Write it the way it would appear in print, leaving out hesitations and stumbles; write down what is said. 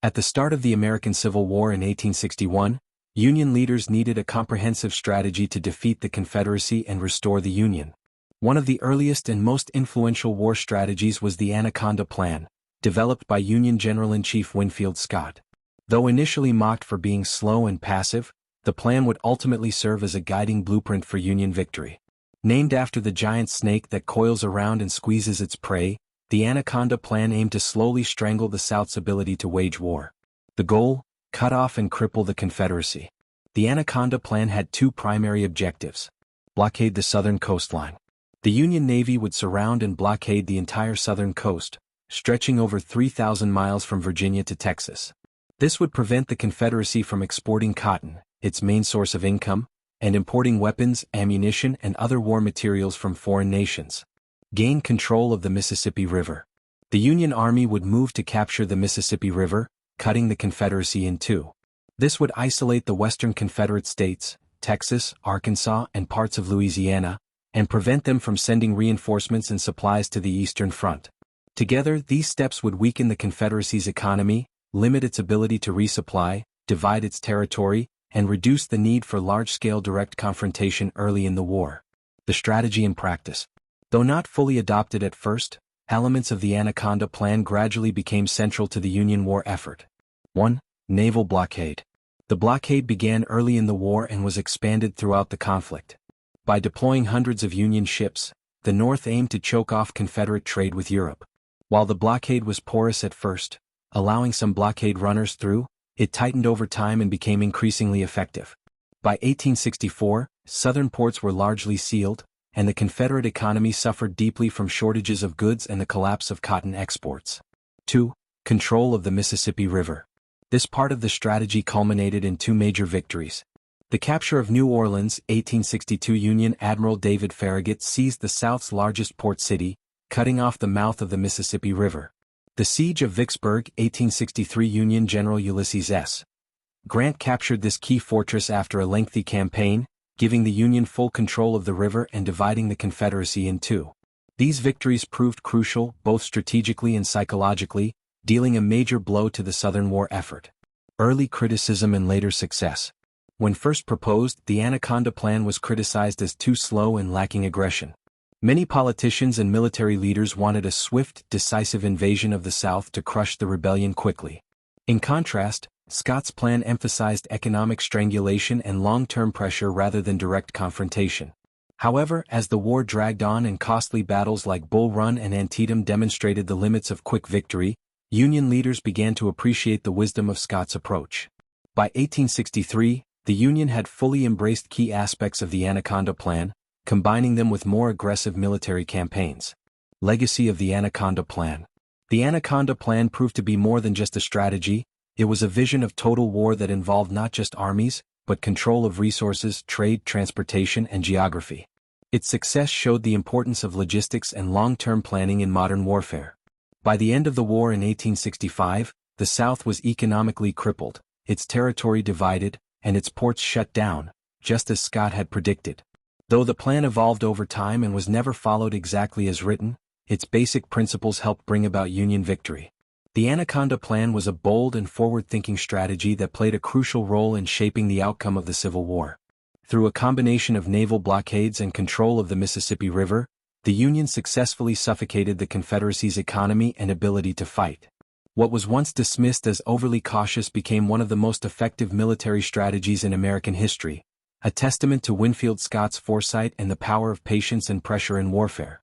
At the start of the American Civil War in 1861, Union leaders needed a comprehensive strategy to defeat the Confederacy and restore the Union. One of the earliest and most influential war strategies was the Anaconda Plan, developed by Union General-in-Chief Winfield Scott. Though initially mocked for being slow and passive, the plan would ultimately serve as a guiding blueprint for Union victory. Named after the giant snake that coils around and squeezes its prey, the Anaconda Plan aimed to slowly strangle the South's ability to wage war. The goal: cut off and cripple the Confederacy. The Anaconda Plan had two primary objectives: blockade the southern coastline. The Union Navy would surround and blockade the entire southern coast, stretching over 3,000 miles from Virginia to Texas. This would prevent the Confederacy from exporting cotton, its main source of income, and importing weapons, ammunition, and other war materials from foreign nations. Gain control of the Mississippi River. The Union Army would move to capture the Mississippi River, cutting the Confederacy in two. This would isolate the western Confederate states, Texas, Arkansas, and parts of Louisiana, and prevent them from sending reinforcements and supplies to the Eastern Front. Together, these steps would weaken the Confederacy's economy, limit its ability to resupply, divide its territory, and reduce the need for large-scale direct confrontation early in the war. The strategy in practice. Though not fully adopted at first, elements of the Anaconda Plan gradually became central to the Union war effort. 1. Naval blockade. The blockade began early in the war and was expanded throughout the conflict. By deploying hundreds of Union ships, the North aimed to choke off Confederate trade with Europe. While the blockade was porous at first, allowing some blockade runners through, it tightened over time and became increasingly effective. By 1864, southern ports were largely sealed, and the Confederate economy suffered deeply from shortages of goods and the collapse of cotton exports. 2. Control of the Mississippi River. This part of the strategy culminated in two major victories. The capture of New Orleans, 1862. Union Admiral David Farragut seized the South's largest port city, cutting off the mouth of the Mississippi River. The siege of Vicksburg, 1863. Union General Ulysses S. Grant captured this key fortress after a lengthy campaign, giving the Union full control of the river and dividing the Confederacy in two. These victories proved crucial, both strategically and psychologically, dealing a major blow to the Southern war effort. Early criticism and later success. When first proposed, the Anaconda Plan was criticized as too slow and lacking aggression. Many politicians and military leaders wanted a swift, decisive invasion of the South to crush the rebellion quickly. In contrast, Scott's plan emphasized economic strangulation and long-term pressure rather than direct confrontation. However, as the war dragged on and costly battles like Bull Run and Antietam demonstrated the limits of quick victory, Union leaders began to appreciate the wisdom of Scott's approach. By 1863, the Union had fully embraced key aspects of the Anaconda Plan, combining them with more aggressive military campaigns. Legacy of the Anaconda Plan. The Anaconda Plan proved to be more than just a strategy. It was a vision of total war that involved not just armies, but control of resources, trade, transportation, and geography. Its success showed the importance of logistics and long-term planning in modern warfare. By the end of the war in 1865, the South was economically crippled, its territory divided, and its ports shut down, just as Scott had predicted. Though the plan evolved over time and was never followed exactly as written, its basic principles helped bring about Union victory. The Anaconda Plan was a bold and forward-thinking strategy that played a crucial role in shaping the outcome of the Civil War. Through a combination of naval blockades and control of the Mississippi River, the Union successfully suffocated the Confederacy's economy and ability to fight. What was once dismissed as overly cautious became one of the most effective military strategies in American history, a testament to Winfield Scott's foresight and the power of patience and pressure in warfare.